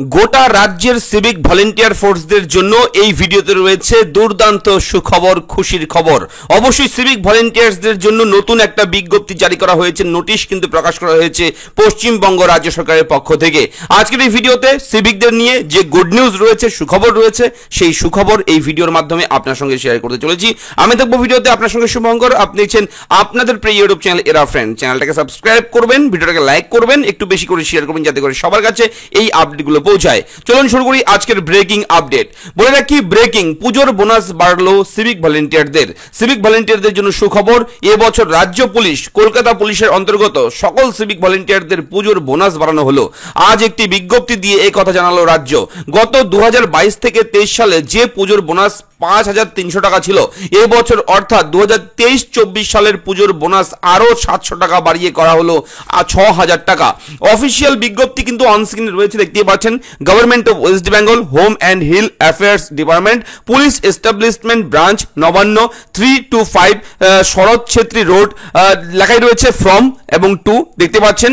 গোটা রাজ্যের civic volunteer ফোর্সদের জন্য এই ভিডিওতে রয়েছে দুর্দান্ত সুখবর, খুশির খবর। অবশ্যই সিভিক ভলেন্টিয়ার্সদের জন্য নতুন একটা বিজ্ঞপ্তি জারি করা হয়েছে, নোটিশ কিন্তু প্রকাশ করা হয়েছে পশ্চিমবঙ্গ রাজ্য সরকারের পক্ষ থেকে। আজকের এই ভিডিওতে সিভিকদের নিয়ে যে গুড নিউজ রয়েছে, সুখবর রয়েছে, সেই সুখবর এই ভিডিওর মাধ্যমে আপনার সঙ্গে শেয়ার করতে চলেছি। আমি দেখবো ভিডিওতে আপনার সঙ্গে শুভঙ্কর। আপনি দেখছেন আপনাদের প্রিয় ইউটিউব চ্যানেল এরা ফ্রেন্ড। চ্যানেলটাকে সাবস্ক্রাইব করবেন, ভিডিওটাকে লাইক করবেন, একটু বেশি করে শেয়ার করবেন যাতে করে সবার কাছে এই আপডেটগুলো পৌঁছায়। চলুন শুরু করি আজকের ব্রেকিং আপডেট। বলে রাখি, ব্রেকিং, পুজোর বোনাস বাড়লো সিভিক ভলেন্টিয়ারদের। সিভিক ভলেন্টিয়ারদের জন্য সুখবর, এবছর রাজ্য পুলিশ, কলকাতা পুলিশের অন্তর্গত সকল সিভিক ভলেন্টিয়ারদের পুজোর বোনাস বাড়ানো হলো। আজ একটি বিজ্ঞপ্তি দিয়ে এই কথা জানালো রাজ্য। গত 2022 থেকে 23 সালে যে পুজোর বোনাস 5,300 টাকা ছিল, এবছর অর্থাৎ 2023-24 সালের পুজোর বোনাস আরো 700 টাকা বাড়িয়ে করা হলো 6,000 টাকা। অফিসিয়াল বিজ্ঞপ্তি কিন্তু অনস্ক্রিনে রয়েছে, দেখতেই পাচ্ছেন। Government of West Bengal, home and hill affairs department, police establishment branch, Nabanna, 3-5 Sarat Chhetri road, লেখাই রয়েছে ফ্রম এবং টু। দেখতে পাচ্ছেন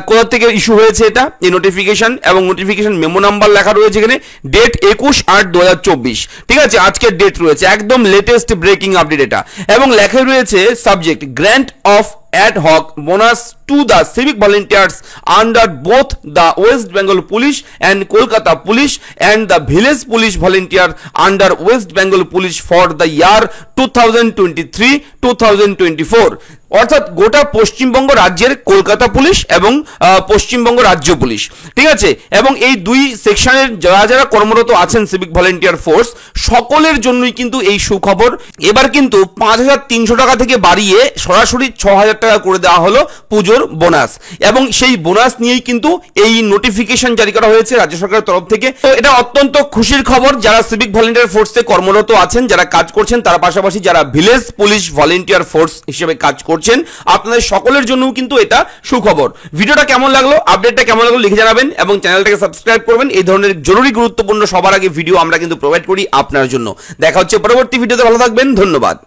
কোথা থেকে ইস্যু হয়েছে এটা, এই নোটিফিকেশন, এবং নোটিফিকেশন মেমো নাম্বার লেখা রয়েছে এখানে, ডেট 21/8/2024। ঠিক আছে, আজকের ডেট রয়েছে, একদম লেটেস্ট ব্রেকিং আপডেট এটা। এবং লেখা রয়েছে subject, grant of ad hoc bonus to the civic volunteers under both the West Bengal Police and Kolkata Police and the village police volunteer under West Bengal Police for the year 2023-2024। অর্থাৎ গোটা পশ্চিমবঙ্গ রাজ্যের Kolkata police এবং পশ্চিমবঙ্গ রাজ্য police, ঠিক আছে, এবং এই দুই সেকশনের যারা যারা কর্মরত আছেন সিভিক ভলেন্টিয়ার ফোর্স, সকলের জন্যই কিন্তু এই সুখবর। এবার কিন্তু 5,300 টাকা থেকে বাড়িয়ে সরাসরি 6,000 টাকা করে দেওয়া হলো পুজোর বোনাস, এবং সেই বোনাস নিয়েই কিন্তু এই নোটিফিকেশন জারি করা হয়েছে রাজ্য সরকারের তরফ থেকে। তো এটা অত্যন্ত খুশির খবর যারা সিভিক ভলেন্টিয়ার ফোর্সে কর্মরত আছেন, যারা কাজ করছেন, তার পাশাপাশি যারা ভিলেজ পুলিশ ভলেন্টিয়ার ফোর্স হিসেবে কাজ করছেন, আপনাদের সকলের জন্য কিন্তু এটা সুখবর। ভিডিওটা কেমন লাগলো, আপডেটটা কেমন লাগলো লিখে জানাবেন, এবং চ্যানেলটাকে সাবস্ক্রাইব করবেন। এই ধরনের জরুরি গুরুত্বপূর্ণ সবার আগে ভিডিও আমরা কিন্তু প্রোভাইড করি আপনার জন্য। দেখা হচ্ছে পরবর্তী ভিডিওতে, ভালো থাকবেন, ধন্যবাদ।